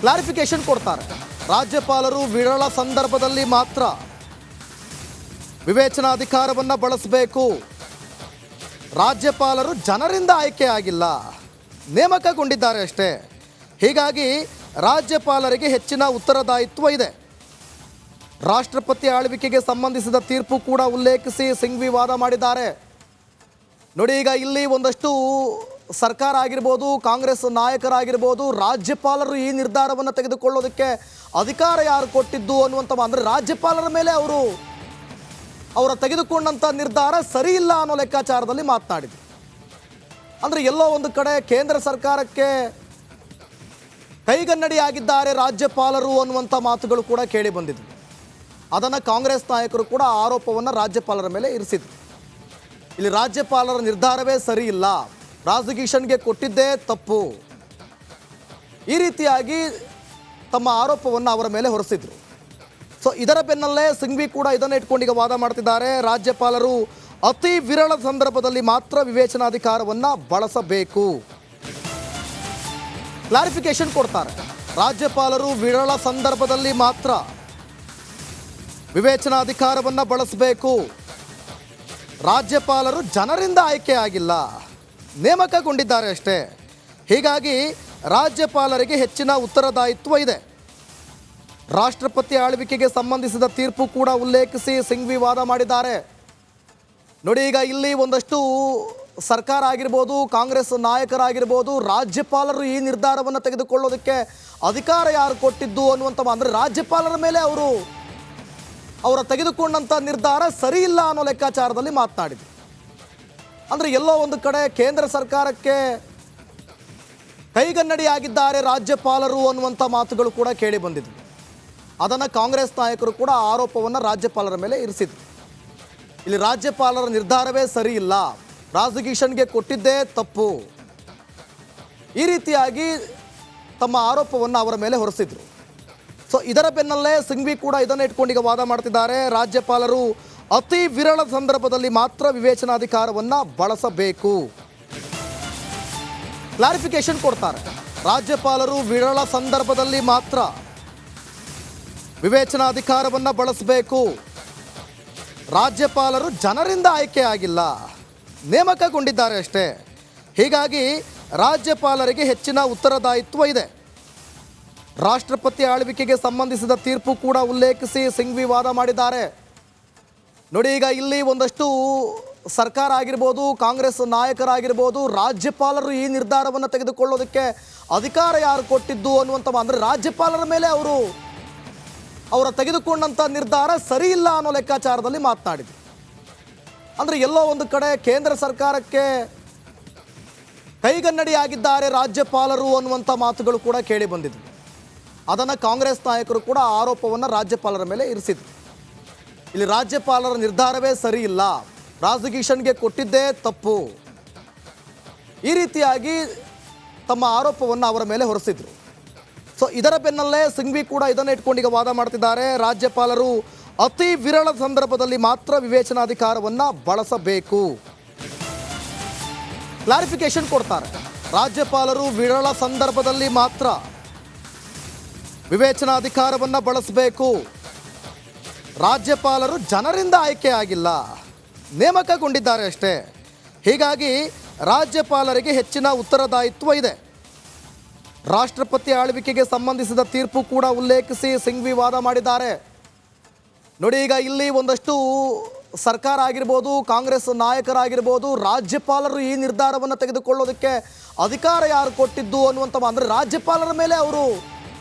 Clarification ಕೊಡ್ತಾರೆ. ರಾಜ್ಯಪಾಲರು ವಿರಳ ಸಂದರ್ಭದಲ್ಲಿ ಮಾತ್ರ ವಿವೇಚನಾಧಿಕಾರವನ್ನು ಬಳಸಬೇಕು. ರಾಜ್ಯಪಾಲರು ಜನರಿಂದ ಆಯ್ಕೆ ಆಗಿಲ್ಲ, ನೇಮಕಗೊಂಡಿದ್ದಾರೆ ಅಷ್ಟೇ. ಹೀಗಾಗಿ ರಾಜ್ಯಪಾಲರಿಗೆ ಹೆಚ್ಚಿನ ಉತ್ತರದಾಯಿತ್ವ ಇದೆ. ರಾಷ್ಟ್ರಪತಿ ಆಳ್ವಿಕೆಗೆ ಸಂಬಂಧಿಸಿದ ತೀರ್ಪು ಕೂಡ ಉಲ್ಲೇಖಿಸಿ ಸಿಂಘ್ವಿ ವಾದ ಮಾಡಿದ್ದಾರೆ. ನೋಡಿ, ಈಗ ಇಲ್ಲಿ ಒಂದಷ್ಟು ಸರ್ಕಾರ ಆಗಿರ್ಬೋದು, ಕಾಂಗ್ರೆಸ್ ನಾಯಕರಾಗಿರ್ಬೋದು, ರಾಜ್ಯಪಾಲರು ಈ ನಿರ್ಧಾರವನ್ನು ತೆಗೆದುಕೊಳ್ಳೋದಕ್ಕೆ ಅಧಿಕಾರ ಯಾರು ಕೊಟ್ಟಿದ್ದು ಅನ್ನುವಂಥ, ಅಂದರೆ ರಾಜ್ಯಪಾಲರ ಮೇಲೆ ಅವರ ತೆಗೆದುಕೊಂಡಂಥ ನಿರ್ಧಾರ ಸರಿ ಇಲ್ಲ ಅನ್ನೋ ಲೆಕ್ಕಾಚಾರದಲ್ಲಿ ಮಾತನಾಡಿದರು. ಅಂದರೆ ಎಲ್ಲೋ ಒಂದು ಕಡೆ ಕೇಂದ್ರ ಸರ್ಕಾರಕ್ಕೆ ಕೈಗನ್ನಡಿಯಾಗಿದ್ದಾರೆ ರಾಜ್ಯಪಾಲರು ಅನ್ನುವಂಥ ಮಾತುಗಳು ಕೂಡ ಕೇಳಿ ಬಂದಿದ್ವು. ಅದನ್ನು ಕಾಂಗ್ರೆಸ್ ನಾಯಕರು ಕೂಡ ಆರೋಪವನ್ನು ರಾಜ್ಯಪಾಲರ ಮೇಲೆ ಇರಿಸಿದ್ರು. ಇಲ್ಲಿ ರಾಜ್ಯಪಾಲರ ನಿರ್ಧಾರವೇ ಸರಿ ಇಲ್ಲ, ಪ್ರಾಸಿಕ್ಯೂಷನ್ಗೆ ಕೊಟ್ಟಿದ್ದೇ ತಪ್ಪು, ಈ ರೀತಿಯಾಗಿ ತಮ್ಮ ಆರೋಪವನ್ನು ಅವರ ಮೇಲೆ ಹೊರಿಸಿದ್ರು. ಸೊ ಇದರ ಬೆನ್ನಲ್ಲೇ ಸಿಂಘ್ವಿ ಕೂಡ ಇದನ್ನು ಇಟ್ಕೊಂಡು ಈಗ ವಾದ ಮಾಡ್ತಿದ್ದಾರೆ. ರಾಜ್ಯಪಾಲರು ಅತಿ ವಿರಳ ಸಂದರ್ಭದಲ್ಲಿ ಮಾತ್ರ ವಿವೇಚನಾಧಿಕಾರವನ್ನು ಬಳಸಬೇಕು. ಕ್ಲಾರಿಫಿಕೇಶನ್ ಕೊಡ್ತಾರೆ. ರಾಜ್ಯಪಾಲರು ವಿರಳ ಸಂದರ್ಭದಲ್ಲಿ ಮಾತ್ರ ವಿವೇಚನಾಧಿಕಾರವನ್ನು ಬಳಸಬೇಕು. ರಾಜ್ಯಪಾಲರು ಜನರಿಂದ ಆಯ್ಕೆ ಆಗಿಲ್ಲ, ನೇಮಕಗೊಂಡಿದ್ದಾರೆ ಅಷ್ಟೇ. ಹೀಗಾಗಿ ರಾಜ್ಯಪಾಲರಿಗೆ ಹೆಚ್ಚಿನ ಉತ್ತರದಾಯಿತ್ವ ಇದೆ. ರಾಷ್ಟ್ರಪತಿ ಆಳ್ವಿಕೆಗೆ ಸಂಬಂಧಿಸಿದ ತೀರ್ಪು ಕೂಡ ಉಲ್ಲೇಖಿಸಿ ಸಿಂಘ್ವಿ ವಾದ ಮಾಡಿದ್ದಾರೆ. ನೋಡಿ, ಈಗ ಇಲ್ಲಿ ಒಂದಷ್ಟು ಸರ್ಕಾರ ಆಗಿರ್ಬೋದು, ಕಾಂಗ್ರೆಸ್ ನಾಯಕರಾಗಿರ್ಬೋದು, ರಾಜ್ಯಪಾಲರು ಈ ನಿರ್ಧಾರವನ್ನು ತೆಗೆದುಕೊಳ್ಳೋದಕ್ಕೆ ಅಧಿಕಾರ ಯಾರು ಕೊಟ್ಟಿದ್ದು ಅನ್ನುವಂಥ, ಅಂದರೆ ರಾಜ್ಯಪಾಲರ ಮೇಲೆ ಅವರ ತೆಗೆದುಕೊಂಡಂಥ ನಿರ್ಧಾರ ಸರಿ ಇಲ್ಲ ಅನ್ನೋ ಲೆಕ್ಕಾಚಾರದಲ್ಲಿ ಮಾತನಾಡಿದರು. ಅಂದರೆ ಎಲ್ಲೋ ಒಂದು ಕಡೆ ಕೇಂದ್ರ ಸರ್ಕಾರಕ್ಕೆ ಕೈಗನ್ನಡಿಯಾಗಿದ್ದಾರೆ ರಾಜ್ಯಪಾಲರು ಅನ್ನುವಂಥ ಮಾತುಗಳು ಕೂಡ ಕೇಳಿ ಬಂದಿದ್ವು. ಅದನ್ನು ಕಾಂಗ್ರೆಸ್ ನಾಯಕರು ಕೂಡ ಆರೋಪವನ್ನು ರಾಜ್ಯಪಾಲರ ಮೇಲೆ ಇರಿಸಿದ್ರು. ಇಲ್ಲಿ ರಾಜ್ಯಪಾಲರ ನಿರ್ಧಾರವೇ ಸರಿ ಇಲ್ಲ, ಪ್ರಾಸಿಕ್ಯೂಷನ್ಗೆ ಕೊಟ್ಟಿದ್ದೇ ತಪ್ಪು, ಈ ರೀತಿಯಾಗಿ ತಮ್ಮ ಆರೋಪವನ್ನು ಅವರ ಮೇಲೆ ಹೊರಿಸಿದ್ರು. ಸೊ ಇದರ ಬೆನ್ನಲ್ಲೇ ಸಿಂಘ್ವಿ ಕೂಡ ಇದನ್ನು ಇಟ್ಕೊಂಡು ಈಗ ವಾದ ಮಾಡ್ತಿದ್ದಾರೆ. ರಾಜ್ಯಪಾಲರು ಅತಿ ವಿರಳ ಸಂದರ್ಭದಲ್ಲಿ ಮಾತ್ರ ವಿವೇಚನಾಧಿಕಾರವನ್ನು ಬಳಸಬೇಕು. ಕ್ಲಾರಿಫಿಕೇಶನ್ ಕೊಡ್ತಾರೆ. ರಾಜ್ಯಪಾಲರು ವಿರಳ ಸಂದರ್ಭದಲ್ಲಿ ಮಾತ್ರ ವಿವೇಚನಾಧಿಕಾರವನ್ನು ಬಳಸಬೇಕು. ರಾಜ್ಯಪಾಲರು ಜನರಿಂದ ಆಯ್ಕೆ ಆಗಿಲ್ಲ, ನೇಮಕಗೊಂಡಿದ್ದಾರೆ ಅಷ್ಟೇ. ಹೀಗಾಗಿ ರಾಜ್ಯಪಾಲರಿಗೆ ಹೆಚ್ಚಿನ ಉತ್ತರದಾಯಿತ್ವ ಇದೆ. ರಾಷ್ಟ್ರಪತಿ ಆಳ್ವಿಕೆಗೆ ಸಂಬಂಧಿಸಿದ ತೀರ್ಪು ಕೂಡ ಉಲ್ಲೇಖಿಸಿ ಸಿಂಘ್ವಿ ವಾದ ಮಾಡಿದ್ದಾರೆ. ನೋಡಿ, ಈಗ ಇಲ್ಲಿ ಒಂದಷ್ಟು ಸರ್ಕಾರ ಆಗಿರ್ಬೋದು, ಕಾಂಗ್ರೆಸ್ ನಾಯಕರಾಗಿರ್ಬೋದು, ರಾಜ್ಯಪಾಲರು ಈ ನಿರ್ಧಾರವನ್ನು ತೆಗೆದುಕೊಳ್ಳೋದಕ್ಕೆ ಅಧಿಕಾರ ಯಾರು ಕೊಟ್ಟಿದ್ದು ಅನ್ನುವಂಥ, ಅಂದರೆ ರಾಜ್ಯಪಾಲರ ಮೇಲೆ ಅವರ ತೆಗೆದುಕೊಂಡಂಥ ನಿರ್ಧಾರ ಸರಿ ಇಲ್ಲ ಅನ್ನೋ ಲೆಕ್ಕಾಚಾರದಲ್ಲಿ ಮಾತನಾಡಿದರು. ಅಂದರೆ ಎಲ್ಲೋ ಒಂದು ಕಡೆ ಕೇಂದ್ರ ಸರ್ಕಾರಕ್ಕೆ ಕೈಗನ್ನಡಿಯಾಗಿದ್ದಾರೆ ರಾಜ್ಯಪಾಲರು ಅನ್ನುವಂಥ ಮಾತುಗಳು ಕೂಡ ಕೇಳಿ ಬಂದಿದ್ವು. ಅದನ್ನು ಕಾಂಗ್ರೆಸ್ ನಾಯಕರು ಕೂಡ ಆರೋಪವನ್ನು ರಾಜ್ಯಪಾಲರ ಮೇಲೆ ಇರಿಸಿದ್ರು. ಇಲ್ಲಿ ರಾಜ್ಯಪಾಲರ ನಿರ್ಧಾರವೇ ಸರಿ ಇಲ್ಲ, ಪ್ರಾಸಿಕ್ಯೂಷನ್ಗೆ ಕೊಟ್ಟಿದ್ದೇ ತಪ್ಪು, ಈ ರೀತಿಯಾಗಿ ತಮ್ಮ ಆರೋಪವನ್ನು ಅವರ ಮೇಲೆ ಹೊರಿಸಿದ್ರು. ಸೊ ಇದರ ಬೆನ್ನಲ್ಲೇ ಸಿಂಘ್ವಿ ಕೂಡ ಇದನ್ನು ಇಟ್ಕೊಂಡು ಈಗ ವಾದ ಮಾಡ್ತಿದ್ದಾರೆ. ರಾಜ್ಯಪಾಲರು ಅತಿ ವಿರಳ ಸಂದರ್ಭದಲ್ಲಿ ಮಾತ್ರ ವಿವೇಚನಾಧಿಕಾರವನ್ನು ಬಳಸಬೇಕು. ಕ್ಲಾರಿಫಿಕೇಶನ್ ಕೊಡ್ತಾರೆ. ರಾಜ್ಯಪಾಲರು ವಿರಳ ಸಂದರ್ಭದಲ್ಲಿ ಮಾತ್ರ ವಿವೇಚನಾಧಿಕಾರವನ್ನು ಬಳಸಬೇಕು. ರಾಜ್ಯಪಾಲರು ಜನರಿಂದ ಆಯ್ಕೆ ಆಗಿಲ್ಲ, ನೇಮಕಗೊಂಡಿದ್ದಾರೆ ಅಷ್ಟೇ. ಹೀಗಾಗಿ ರಾಜ್ಯಪಾಲರಿಗೆ ಹೆಚ್ಚಿನ ಉತ್ತರದಾಯಿತ್ವ ಇದೆ. ರಾಷ್ಟ್ರಪತಿ ಆಳ್ವಿಕೆಗೆ ಸಂಬಂಧಿಸಿದ ತೀರ್ಪು ಕೂಡ ಉಲ್ಲೇಖಿಸಿ ಸಿಂಘ್ವಿ ವಾದ ಮಾಡಿದ್ದಾರೆ. ನೋಡಿ, ಈಗ ಇಲ್ಲಿ ಒಂದಷ್ಟು ಸರ್ಕಾರ ಆಗಿರ್ಬೋದು, ಕಾಂಗ್ರೆಸ್ ನಾಯಕರಾಗಿರ್ಬೋದು, ರಾಜ್ಯಪಾಲರು ಈ ನಿರ್ಧಾರವನ್ನು ತೆಗೆದುಕೊಳ್ಳೋದಕ್ಕೆ ಅಧಿಕಾರ ಯಾರು ಕೊಟ್ಟಿದ್ದು ಅನ್ನುವಂಥ, ಅಂದರೆ ರಾಜ್ಯಪಾಲರ ಮೇಲೆ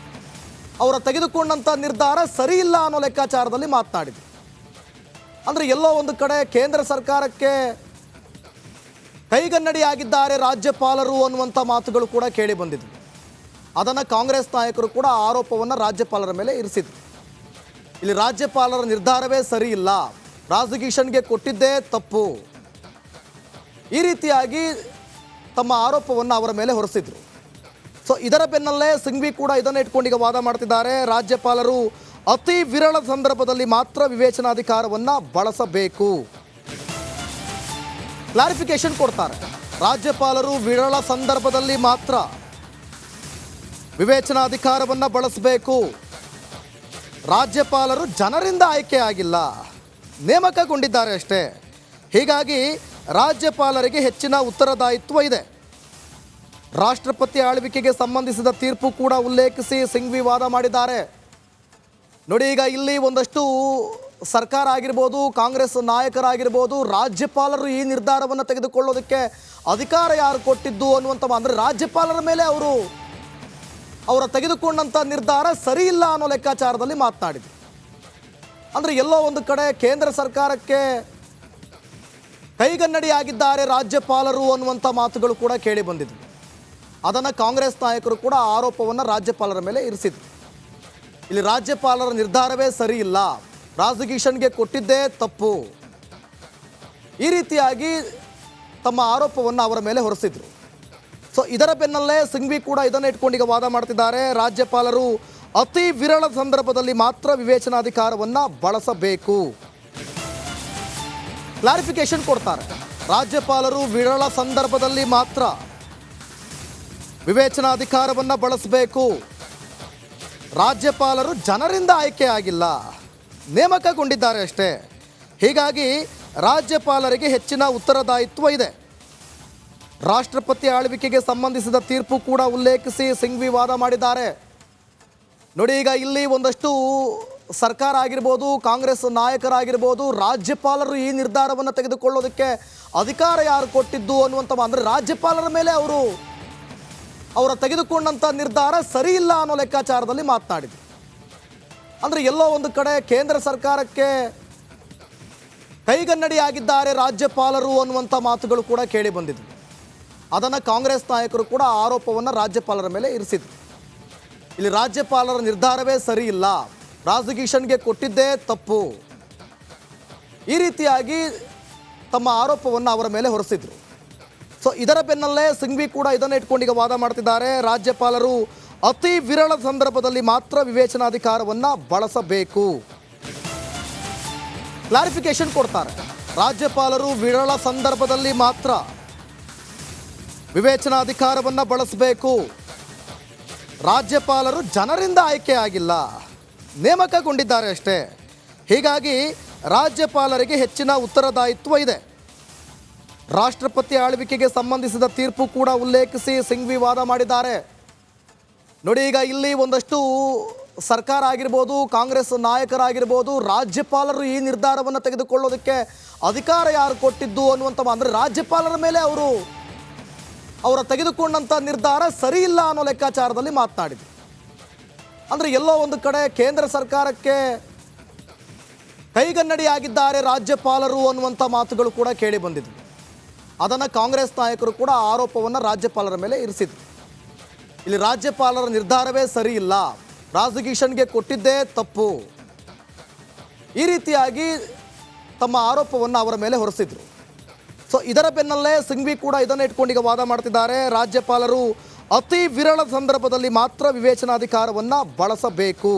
ಅವರ ತೆಗೆದುಕೊಂಡಂಥ ನಿರ್ಧಾರ ಸರಿ ಇಲ್ಲ ಅನ್ನೋ ಲೆಕ್ಕಾಚಾರದಲ್ಲಿ ಮಾತನಾಡಿದರು. ಅಂದರೆ ಎಲ್ಲೋ ಒಂದು ಕಡೆ ಕೇಂದ್ರ ಸರ್ಕಾರಕ್ಕೆ ಕೈಗನ್ನಡಿಯಾಗಿದ್ದಾರೆ ರಾಜ್ಯಪಾಲರು ಅನ್ನುವಂಥ ಮಾತುಗಳು ಕೂಡ ಕೇಳಿ ಬಂದಿದ್ವು. ಅದನ್ನು ಕಾಂಗ್ರೆಸ್ ನಾಯಕರು ಕೂಡ ಆರೋಪವನ್ನು ರಾಜ್ಯಪಾಲರ ಮೇಲೆ ಇರಿಸಿದ್ರು. ಇಲ್ಲಿ ರಾಜ್ಯಪಾಲರ ನಿರ್ಧಾರವೇ ಸರಿ ಇಲ್ಲ, ಪ್ರಾಸಿಕ್ಯೂಷನ್ಗೆ ಕೊಟ್ಟಿದ್ದೇ ತಪ್ಪು, ಈ ರೀತಿಯಾಗಿ ತಮ್ಮ ಆರೋಪವನ್ನು ಅವರ ಮೇಲೆ ಹೊರಿಸಿದ್ರು. ಸೊ ಇದರ ಬೆನ್ನಲ್ಲೇ ಸಿಂಘ್ವಿ ಕೂಡ ಇದನ್ನು ಇಟ್ಕೊಂಡು ಈಗ ವಾದ ಮಾಡ್ತಿದ್ದಾರೆ. ರಾಜ್ಯಪಾಲರು ಅತಿ ವಿರಳ ಸಂದರ್ಭದಲ್ಲಿ ಮಾತ್ರ ವಿವೇಚನಾಧಿಕಾರವನ್ನು ಬಳಸಬೇಕು. ಕ್ಲಾರಿಫಿಕೇಶನ್ ಕೊಡ್ತಾರೆ. ರಾಜ್ಯಪಾಲರು ವಿರಳ ಸಂದರ್ಭದಲ್ಲಿ ಮಾತ್ರ ವಿವೇಚನಾಧಿಕಾರವನ್ನು ಬಳಸಬೇಕು. ರಾಜ್ಯಪಾಲರು ಜನರಿಂದ ಆಯ್ಕೆ ಆಗಿಲ್ಲ, ನೇಮಕಗೊಂಡಿದ್ದಾರೆ ಅಷ್ಟೇ. ಹೀಗಾಗಿ ರಾಜ್ಯಪಾಲರಿಗೆ ಹೆಚ್ಚಿನ ಉತ್ತರದಾಯಿತ್ವ ಇದೆ. ರಾಷ್ಟ್ರಪತಿ ಆಳ್ವಿಕೆಗೆ ಸಂಬಂಧಿಸಿದ ತೀರ್ಪು ಕೂಡ ಉಲ್ಲೇಖಿಸಿ ಸಿಂಘ್ವಿ ವಾದ ಮಾಡಿದ್ದಾರೆ. ನೋಡಿ, ಈಗ ಇಲ್ಲಿ ಒಂದಷ್ಟು ಸರ್ಕಾರ ಆಗಿರ್ಬೋದು, ಕಾಂಗ್ರೆಸ್ ನಾಯಕರಾಗಿರ್ಬೋದು, ರಾಜ್ಯಪಾಲರು ಈ ನಿರ್ಧಾರವನ್ನು ತೆಗೆದುಕೊಳ್ಳೋದಕ್ಕೆ ಅಧಿಕಾರ ಯಾರು ಕೊಟ್ಟಿದ್ದು ಅನ್ನುವಂಥ, ಅಂದರೆ ರಾಜ್ಯಪಾಲರ ಮೇಲೆ ಅವರ ತೆಗೆದುಕೊಂಡಂಥ ನಿರ್ಧಾರ ಸರಿ ಇಲ್ಲ ಅನ್ನೋ ಲೆಕ್ಕಾಚಾರದಲ್ಲಿ ಮಾತನಾಡಿದರು. ಅಂದರೆ ಎಲ್ಲೋ ಒಂದು ಕಡೆ ಕೇಂದ್ರ ಸರ್ಕಾರಕ್ಕೆ ಕೈಗನ್ನಡಿಯಾಗಿದ್ದಾರೆ ರಾಜ್ಯಪಾಲರು ಅನ್ನುವಂಥ ಮಾತುಗಳು ಕೂಡ ಕೇಳಿ ಬಂದಿದ್ವು. ಅದನ್ನು ಕಾಂಗ್ರೆಸ್ ನಾಯಕರು ಕೂಡ ಆರೋಪವನ್ನು ರಾಜ್ಯಪಾಲರ ಮೇಲೆ ಇರಿಸಿದ್ರು. ಇಲ್ಲಿ ರಾಜ್ಯಪಾಲರ ನಿರ್ಧಾರವೇ ಸರಿ ಇಲ್ಲ, ಪ್ರಾಸಿಕ್ಯೂಷನ್ಗೆ ಕೊಟ್ಟಿದ್ದೇ ತಪ್ಪು, ಈ ರೀತಿಯಾಗಿ ತಮ್ಮ ಆರೋಪವನ್ನು ಅವರ ಮೇಲೆ ಹೊರಿಸಿದ್ರು. ಸೊ ಇದರ ಬೆನ್ನಲ್ಲೇ ಸಿಂಘ್ವಿ ಕೂಡ ಇದನ್ನು ಇಟ್ಕೊಂಡು ಈಗ ವಾದ ಮಾಡ್ತಿದ್ದಾರೆ. ರಾಜ್ಯಪಾಲರು ಅತಿ ವಿರಳ ಸಂದರ್ಭದಲ್ಲಿ ಮಾತ್ರ ವಿವೇಚನಾಧಿಕಾರವನ್ನು ಬಳಸಬೇಕು. ಕ್ಲಾರಿಫಿಕೇಶನ್ ಕೊಡ್ತಾರೆ. ರಾಜ್ಯಪಾಲರು ವಿರಳ ಸಂದರ್ಭದಲ್ಲಿ ಮಾತ್ರ ವಿವೇಚನಾಧಿಕಾರವನ್ನು ಬಳಸಬೇಕು. ರಾಜ್ಯಪಾಲರು ಜನರಿಂದ ಆಯ್ಕೆ ಆಗಿಲ್ಲ, ನೇಮಕಗೊಂಡಿದ್ದಾರೆ ಅಷ್ಟೇ. ಹೀಗಾಗಿ ರಾಜ್ಯಪಾಲರಿಗೆ ಹೆಚ್ಚಿನ ಉತ್ತರದಾಯಿತ್ವ ಇದೆ. ರಾಷ್ಟ್ರಪತಿ ಆಳ್ವಿಕೆಗೆ ಸಂಬಂಧಿಸಿದ ತೀರ್ಪು ಕೂಡ ಉಲ್ಲೇಖಿಸಿ ಸಿಂಘ್ವಿ ವಾದ ಮಾಡಿದ್ದಾರೆ. ನೋಡಿ, ಈಗ ಇಲ್ಲಿ ಒಂದಷ್ಟು ಸರ್ಕಾರ ಆಗಿರ್ಬೋದು, ಕಾಂಗ್ರೆಸ್ ನಾಯಕರಾಗಿರ್ಬೋದು, ರಾಜ್ಯಪಾಲರು ಈ ನಿರ್ಧಾರವನ್ನು ತೆಗೆದುಕೊಳ್ಳೋದಕ್ಕೆ ಅಧಿಕಾರ ಯಾರು ಕೊಟ್ಟಿದ್ದು ಅನ್ನುವಂಥ, ಅಂದರೆ ರಾಜ್ಯಪಾಲರ ಮೇಲೆ ಅವರ ತೆಗೆದುಕೊಂಡಂಥ ನಿರ್ಧಾರ ಸರಿ ಇಲ್ಲ ಅನ್ನೋ ಲೆಕ್ಕಾಚಾರದಲ್ಲಿ ಮಾತನಾಡಿದರು. ಅಂದರೆ ಎಲ್ಲೋ ಒಂದು ಕಡೆ ಕೇಂದ್ರ ಸರ್ಕಾರಕ್ಕೆ ಕೈಗನ್ನಡಿಯಾಗಿದ್ದಾರೆ ರಾಜ್ಯಪಾಲರು ಅನ್ನುವಂಥ ಮಾತುಗಳು ಕೂಡ ಕೇಳಿ ಬಂದಿದ್ವು. ಅದನ್ನು ಕಾಂಗ್ರೆಸ್ ನಾಯಕರು ಕೂಡ ಆರೋಪವನ್ನು ರಾಜ್ಯಪಾಲರ ಮೇಲೆ ಇರಿಸಿದ್ರು. ಇಲ್ಲಿ ರಾಜ್ಯಪಾಲರ ನಿರ್ಧಾರವೇ ಸರಿ ಇಲ್ಲ, ಪ್ರಾಸಿಕ್ಯೂಷನ್ಗೆ ಕೊಟ್ಟಿದ್ದೇ ತಪ್ಪು, ಈ ರೀತಿಯಾಗಿ ತಮ್ಮ ಆರೋಪವನ್ನು ಅವರ ಮೇಲೆ ಹೊರಿಸಿದ್ರು. ಸೊ ಇದರ ಬೆನ್ನಲ್ಲೇ ಸಿಂಘ್ವಿ ಕೂಡ ಇದನ್ನು ಇಟ್ಕೊಂಡು ಈಗ ವಾದ ಮಾಡ್ತಿದ್ದಾರೆ. ರಾಜ್ಯಪಾಲರು ಅತಿ ವಿರಳ ಸಂದರ್ಭದಲ್ಲಿ ಮಾತ್ರ ವಿವೇಚನಾಧಿಕಾರವನ್ನು ಬಳಸಬೇಕು. ಕ್ಲಾರಿಫಿಕೇಶನ್ ಕೊಡ್ತಾರೆ. ರಾಜ್ಯಪಾಲರು ವಿರಳ ಸಂದರ್ಭದಲ್ಲಿ ಮಾತ್ರ ವಿವೇಚನಾಧಿಕಾರವನ್ನು ಬಳಸಬೇಕು. ರಾಜ್ಯಪಾಲರು ಜನರಿಂದ ಆಯ್ಕೆ ಆಗಿಲ್ಲ, ನೇಮಕಗೊಂಡಿದ್ದಾರೆ ಅಷ್ಟೇ. ಹೀಗಾಗಿ ರಾಜ್ಯಪಾಲರಿಗೆ ಹೆಚ್ಚಿನ ಉತ್ತರದಾಯಿತ್ವ ಇದೆ. ರಾಷ್ಟ್ರಪತಿ ಆಳ್ವಿಕೆಗೆ ಸಂಬಂಧಿಸಿದ ತೀರ್ಪು ಕೂಡ ಉಲ್ಲೇಖಿಸಿ ಸಿಂಘ್ವಿ ವಾದ ಮಾಡಿದ್ದಾರೆ. ನೋಡಿ, ಈಗ ಇಲ್ಲಿ ಒಂದಷ್ಟು ಸರ್ಕಾರ ಆಗಿರ್ಬೋದು, ಕಾಂಗ್ರೆಸ್ ನಾಯಕರಾಗಿರ್ಬೋದು, ರಾಜ್ಯಪಾಲರು ಈ ನಿರ್ಧಾರವನ್ನು ತೆಗೆದುಕೊಳ್ಳೋದಕ್ಕೆ ಅಧಿಕಾರ ಯಾರು ಕೊಟ್ಟಿದ್ದು ಅನ್ನುವಂಥ, ಅಂದರೆ ರಾಜ್ಯಪಾಲರ ಮೇಲೆ ಅವರ ತೆಗೆದುಕೊಂಡಂಥ ನಿರ್ಧಾರ ಸರಿ ಇಲ್ಲ ಅನ್ನೋ ಲೆಕ್ಕಾಚಾರದಲ್ಲಿ ಮಾತನಾಡಿದರು. ಅಂದರೆ ಎಲ್ಲೋ ಒಂದು ಕಡೆ ಕೇಂದ್ರ ಸರ್ಕಾರಕ್ಕೆ ಕೈಗನ್ನಡಿಯಾಗಿದ್ದಾರೆ ರಾಜ್ಯಪಾಲರು ಅನ್ನುವಂಥ ಮಾತುಗಳು ಕೂಡ ಕೇಳಿ ಬಂದಿದ್ವು. ಅದನ್ನು ಕಾಂಗ್ರೆಸ್ ನಾಯಕರು ಕೂಡ ಆರೋಪವನ್ನು ರಾಜ್ಯಪಾಲರ ಮೇಲೆ ಇರಿಸಿದ್ರು. ಇಲ್ಲಿ ರಾಜ್ಯಪಾಲರ ನಿರ್ಧಾರವೇ ಸರಿ ಇಲ್ಲ, ಪ್ರಾಸಿಕ್ಯೂಷನ್ಗೆ ಕೊಟ್ಟಿದ್ದೇ ತಪ್ಪು, ಈ ರೀತಿಯಾಗಿ ತಮ್ಮ ಆರೋಪವನ್ನು ಅವರ ಮೇಲೆ ಹೊರಿಸಿದ್ರು. ಸೊ ಇದರ ಬೆನ್ನಲ್ಲೇ ಸಿಂಘ್ವಿ ಕೂಡ ಇದನ್ನು ಇಟ್ಕೊಂಡು ಈಗ ವಾದ ಮಾಡ್ತಿದ್ದಾರೆ. ರಾಜ್ಯಪಾಲರು ಅತಿ ವಿರಳ ಸಂದರ್ಭದಲ್ಲಿ ಮಾತ್ರ ವಿವೇಚನಾಧಿಕಾರವನ್ನು ಬಳಸಬೇಕು.